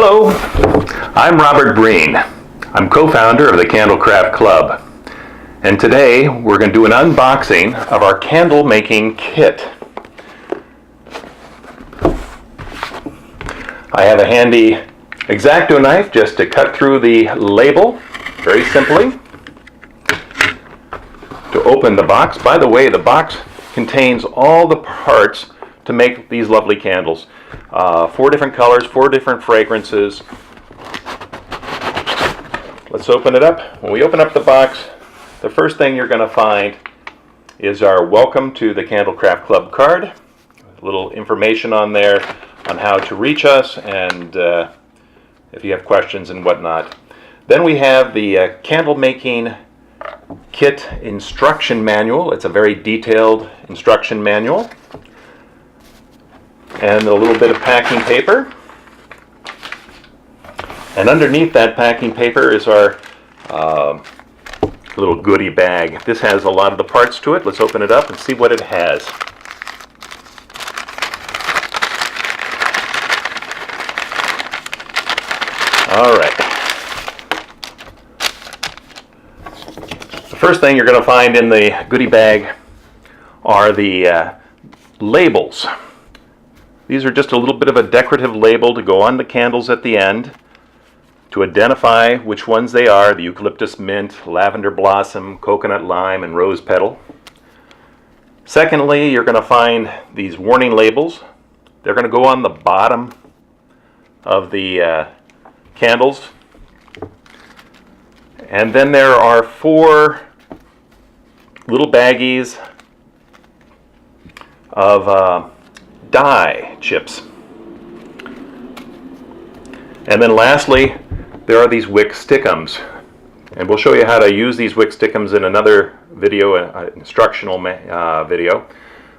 Hello, I'm Robert Breen. I'm co-founder of the Candlecraft Club. And today we're going to do an unboxing of our candle making kit. I have a handy X-Acto knife just to cut through the label very simply. To open the box, by the way, the box contains all the parts to make these lovely candles. 4 different colors, 4 different fragrances. Let's open it up. When we open up the box, the first thing you're going to find is our Welcome to the Candlecraft Club card. A little information on there on how to reach us and if you have questions and whatnot. Then we have the Candle Making Kit instruction manual. It's a very detailed instruction manual. And a little bit of packing paper. And underneath that packing paper is our little goodie bag. This has a lot of the parts to it. Let's open it up and see what it has. All right. The first thing you're going to find in the goodie bag are the labels. These are just a little bit of a decorative label to go on the candles at the end to identify which ones they are: the eucalyptus mint, lavender blossom, coconut lime, and rose petal. Secondly, you're going to find these warning labels. They're going to go on the bottom of the candles. And then there are 4 little baggies of dye chips. And then lastly, there are these wick stickums. And we'll show you how to use these wick stickums in another video, an instructional video.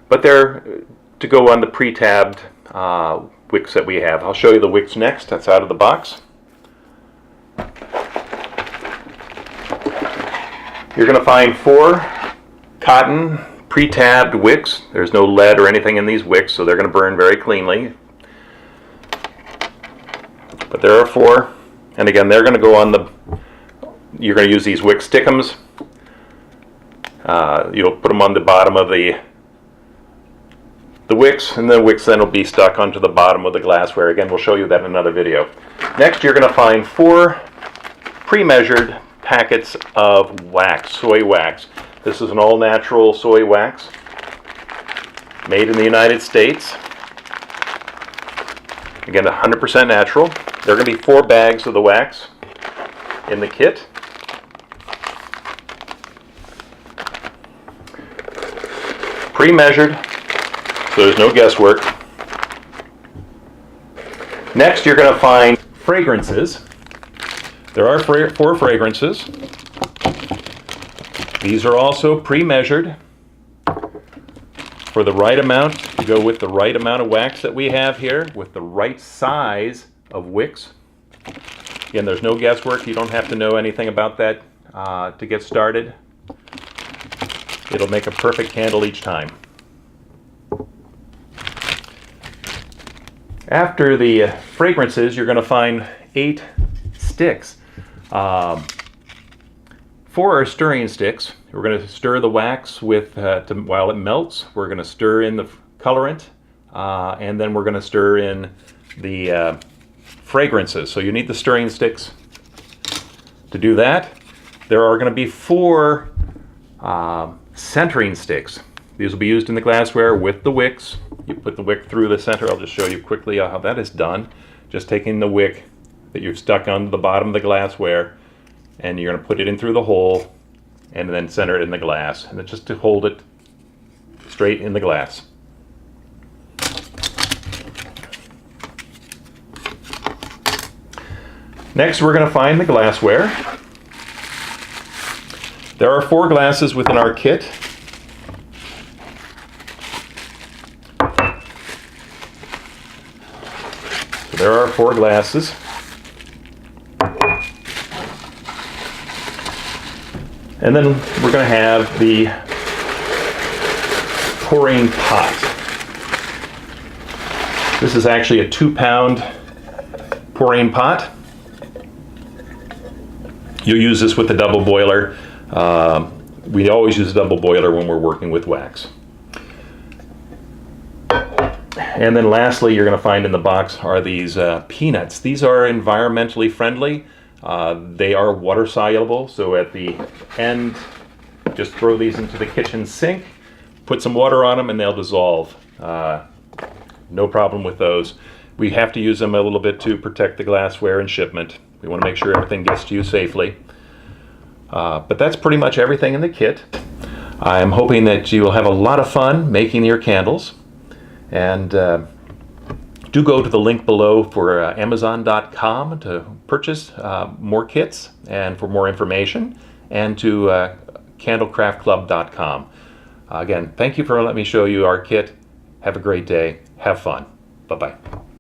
But they're to go on the pre-tabbed wicks that we have. I'll show you the wicks next. That's out of the box. You're going to find 4 cotton pre-tabbed wicks. There's no lead or anything in these wicks, so they're going to burn very cleanly. But there are 4, and again, they're going to go on the. You're going to use these wick stickums. You'll put them on the bottom of the wicks, and the wicks then will be stuck onto the bottom of the glassware. Again, we'll show you that in another video. Next, you're going to find 4 pre-measured packets of wax, soy wax. This is an all-natural soy wax made in the United States. Again, 100% natural. There are going to be 4 bags of the wax in the kit. Pre-measured, so there's no guesswork. Next, you're going to find fragrances. There are 4 fragrances. These are also pre-measured for the right amount, to go with the right amount of wax that we have here, with the right size of wicks. Again, there's no guesswork. You don't have to know anything about that to get started. It'll make a perfect candle each time. After the fragrances, you're going to find 8 sticks. 4 are stirring sticks. We're going to stir the wax with while it melts. We're going to stir in the colorant, and then we're going to stir in the fragrances. So you need the stirring sticks to do that. There are going to be 4 centering sticks. These will be used in the glassware with the wicks. You put the wick through the center. I'll just show you quickly how that is done. Just taking the wick that you've stuck onto the bottom of the glassware, and you're going to put it in through the hole and then center it in the glass, and then just to hold it straight in the glass. Next, we're going to find the glassware. There are 4 glasses within our kit. So there are 4 glasses. And then we're going to have the pouring pot. This is actually a 2-pound chlorine pot. You'll use this with the double boiler. We always use a double boiler when we're working with wax. And then lastly, you're going to find in the box are these peanuts. These are environmentally friendly. They are water soluble, so at the end, just throw these into the kitchen sink, put some water on them, and they'll dissolve. No problem with those. We have to use them a little bit to protect the glassware and shipment. We want to make sure everything gets to you safely. But that's pretty much everything in the kit. I'm hoping that you will have a lot of fun making your candles. And do go to the link below for Amazon.com to purchase more kits and for more information, and to candlecraftclub.com. Again, thank you for letting me show you our kit. Have a great day. Have fun. Bye-bye.